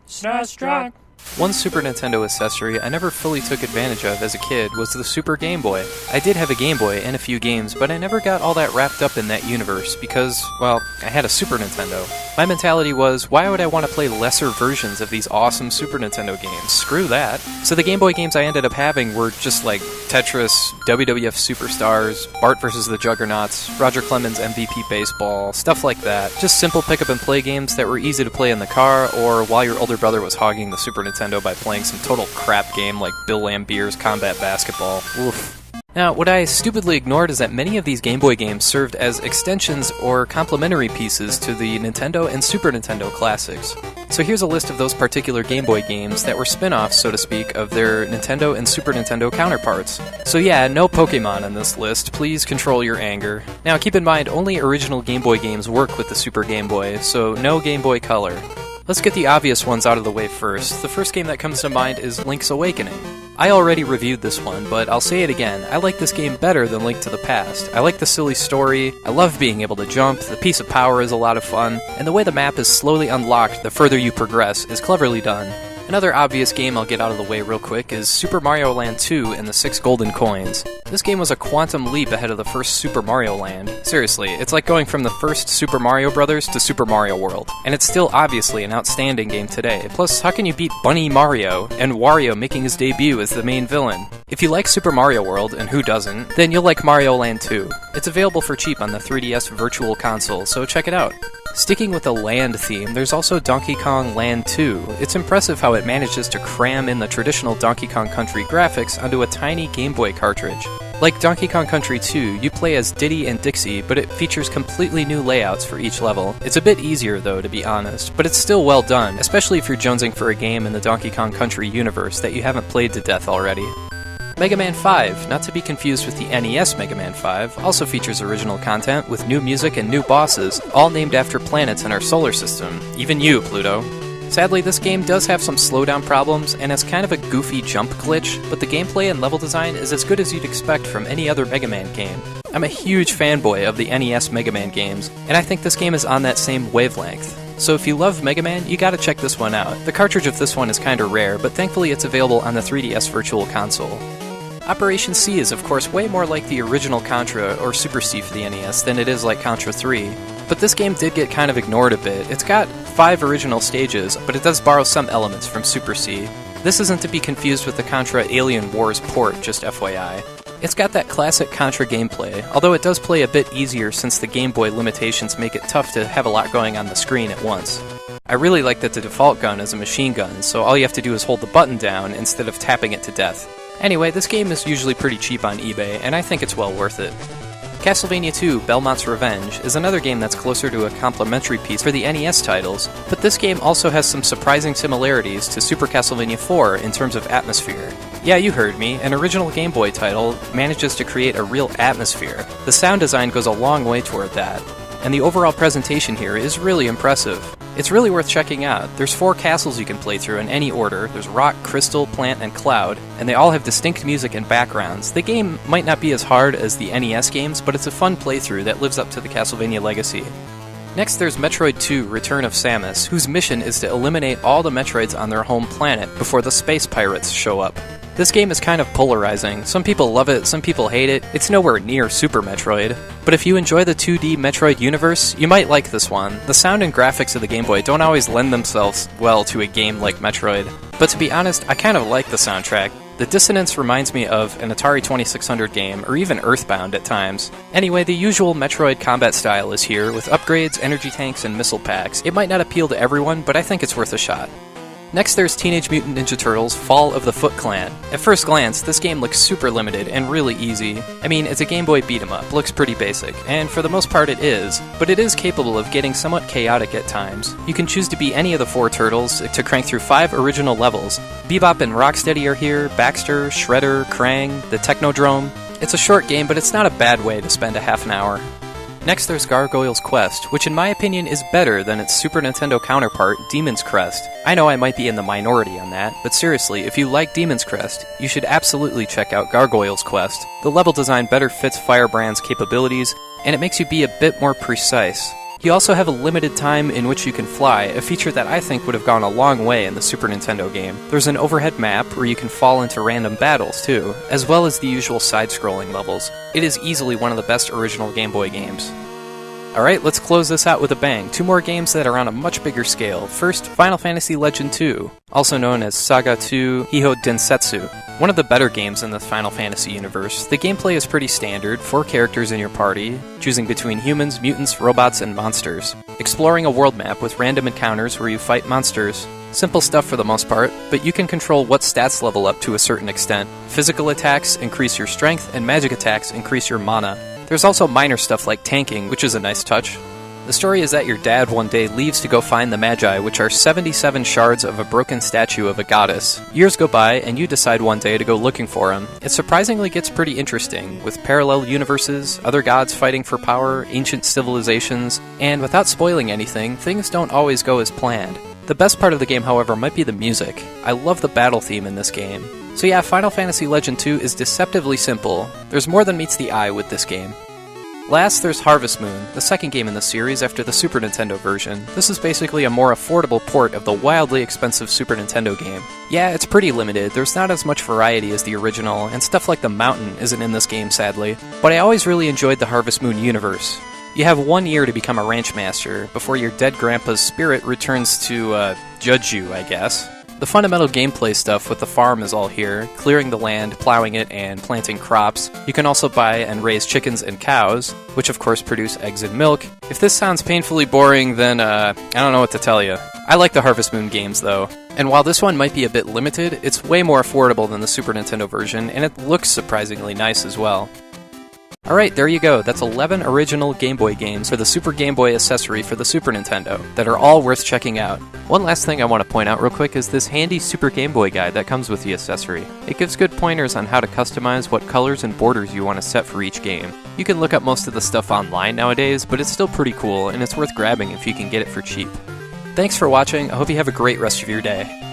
SNESdrunk. One Super Nintendo accessory I never fully took advantage of as a kid was the Super Game Boy. I did have a Game Boy and a few games, but I never got all that wrapped up in that universe because, well, I had a Super Nintendo. My mentality was, why would I want to play lesser versions of these awesome Super Nintendo games? Screw that. So the Game Boy games I ended up having were just like Tetris, WWF Superstars, Bart vs. the Juggernauts, Roger Clemens MVP Baseball, stuff like that. Just simple pick-up-and-play games that were easy to play in the car or while your older brother was hogging the Super Nintendo by playing some total crap game like Bill Lambier's Combat Basketball. Oof. Now, what I stupidly ignored is that many of these Game Boy games served as extensions or complementary pieces to the Nintendo and Super Nintendo classics. So here's a list of those particular Game Boy games that were spin-offs, so to speak, of their Nintendo and Super Nintendo counterparts. So yeah, no Pokemon on this list, please control your anger. Now keep in mind, only original Game Boy games work with the Super Game Boy, so no Game Boy Color. Let's get the obvious ones out of the way first. The first game that comes to mind is Link's Awakening. I already reviewed this one, but I'll say it again, I like this game better than Link to the Past. I like the silly story, I love being able to jump, the piece of power is a lot of fun, and the way the map is slowly unlocked the further you progress is cleverly done. Another obvious game I'll get out of the way real quick is Super Mario Land 2 and the 6 Golden Coins. This game was a quantum leap ahead of the first Super Mario Land. Seriously, it's like going from the first Super Mario Bros. To Super Mario World. And it's still obviously an outstanding game today. Plus, how can you beat Bunny Mario and Wario making his debut as the main villain? If you like Super Mario World, and who doesn't, then you'll like Mario Land 2. It's available for cheap on the 3DS Virtual Console, so check it out. Sticking with the land theme, there's also Donkey Kong Land 2. It's impressive how it manages to cram in the traditional Donkey Kong Country graphics onto a tiny Game Boy cartridge. Like Donkey Kong Country 2, you play as Diddy and Dixie, but it features completely new layouts for each level. It's a bit easier though, to be honest, but it's still well done, especially if you're jonesing for a game in the Donkey Kong Country universe that you haven't played to death already. Mega Man 5, not to be confused with the NES Mega Man 5, also features original content with new music and new bosses, all named after planets in our solar system. Even you, Pluto. Sadly, this game does have some slowdown problems and has kind of a goofy jump glitch, but the gameplay and level design is as good as you'd expect from any other Mega Man game. I'm a huge fanboy of the NES Mega Man games, and I think this game is on that same wavelength. So if you love Mega Man, you gotta check this one out. The cartridge of this one is kinda rare, but thankfully it's available on the 3DS Virtual Console. Operation C is of course way more like the original Contra or Super C for the NES than it is like Contra 3. But this game did get kind of ignored a bit. It's got 5 original stages, but it does borrow some elements from Super C. This isn't to be confused with the Contra Alien Wars port, just FYI. It's got that classic Contra gameplay, although it does play a bit easier since the Game Boy limitations make it tough to have a lot going on the screen at once. I really like that the default gun is a machine gun, so all you have to do is hold the button down instead of tapping it to death. Anyway, this game is usually pretty cheap on eBay, and I think it's well worth it. Castlevania 2 Belmont's Revenge is another game that's closer to a complementary piece for the NES titles, but this game also has some surprising similarities to Super Castlevania 4 in terms of atmosphere. Yeah, you heard me, an original Game Boy title manages to create a real atmosphere. The sound design goes a long way toward that, and the overall presentation here is really impressive. It's really worth checking out. There's 4 castles you can play through in any order. There's Rock, Crystal, Plant, and Cloud, and they all have distinct music and backgrounds. The game might not be as hard as the NES games, but it's a fun playthrough that lives up to the Castlevania legacy. Next there's Metroid 2 Return of Samus, whose mission is to eliminate all the Metroids on their home planet before the space pirates show up. This game is kind of polarizing. Some people love it, some people hate it. It's nowhere near Super Metroid. But if you enjoy the 2D Metroid universe, you might like this one. The sound and graphics of the Game Boy don't always lend themselves well to a game like Metroid. But to be honest, I kind of like the soundtrack. The dissonance reminds me of an Atari 2600 game, or even Earthbound at times. Anyway, the usual Metroid combat style is here, with upgrades, energy tanks, and missile packs. It might not appeal to everyone, but I think it's worth a shot. Next there's Teenage Mutant Ninja Turtles Fall of the Foot Clan. At first glance, this game looks super limited and really easy. I mean, it's a Game Boy beat-em-up, looks pretty basic, and for the most part it is, but it is capable of getting somewhat chaotic at times. You can choose to be any of the 4 turtles to crank through 5 original levels. Bebop and Rocksteady are here, Baxter, Shredder, Krang, the Technodrome. It's a short game, but it's not a bad way to spend a half an hour. Next there's Gargoyle's Quest, which in my opinion is better than its Super Nintendo counterpart, Demon's Crest. I know I might be in the minority on that, but seriously, if you like Demon's Crest, you should absolutely check out Gargoyle's Quest. The level design better fits Firebrand's capabilities, and it makes you be a bit more precise. You also have a limited time in which you can fly, a feature that I think would have gone a long way in the Super Nintendo game. There's an overhead map where you can fall into random battles too, as well as the usual side-scrolling levels. It is easily one of the best original Game Boy games. Alright, let's close this out with a bang. 2 more games that are on a much bigger scale. First, Final Fantasy Legend II, also known as Saga II Hiho Densetsu. One of the better games in the Final Fantasy universe. The gameplay is pretty standard, 4 characters in your party, choosing between humans, mutants, robots, and monsters. Exploring a world map with random encounters where you fight monsters. Simple stuff for the most part, but you can control what stats level up to a certain extent. Physical attacks increase your strength, and magic attacks increase your mana. There's also minor stuff like tanking, which is a nice touch. The story is that your dad one day leaves to go find the Magi, which are 77 shards of a broken statue of a goddess. Years go by, and you decide one day to go looking for him. It surprisingly gets pretty interesting, with parallel universes, other gods fighting for power, ancient civilizations, and without spoiling anything, things don't always go as planned. The best part of the game, however, might be the music. I love the battle theme in this game. So yeah, Final Fantasy Legend II is deceptively simple. There's more than meets the eye with this game. Last, there's Harvest Moon, the second game in the series after the Super Nintendo version. This is basically a more affordable port of the wildly expensive Super Nintendo game. Yeah, it's pretty limited, there's not as much variety as the original, and stuff like the mountain isn't in this game sadly, but I always really enjoyed the Harvest Moon universe. You have 1 year to become a ranch master, before your dead grandpa's spirit returns to, judge you, I guess. The fundamental gameplay stuff with the farm is all here, clearing the land, plowing it, and planting crops. You can also buy and raise chickens and cows, which of course produce eggs and milk. If this sounds painfully boring, then I don't know what to tell you. I like the Harvest Moon games though, and while this one might be a bit limited, it's way more affordable than the Super Nintendo version, and it looks surprisingly nice as well. Alright, there you go. That's 11 original Game Boy games for the Super Game Boy accessory for the Super Nintendo that are all worth checking out. One last thing I want to point out real quick is this handy Super Game Boy guide that comes with the accessory. It gives good pointers on how to customize what colors and borders you want to set for each game. You can look up most of the stuff online nowadays, but it's still pretty cool and it's worth grabbing if you can get it for cheap. Thanks for watching. I hope you have a great rest of your day.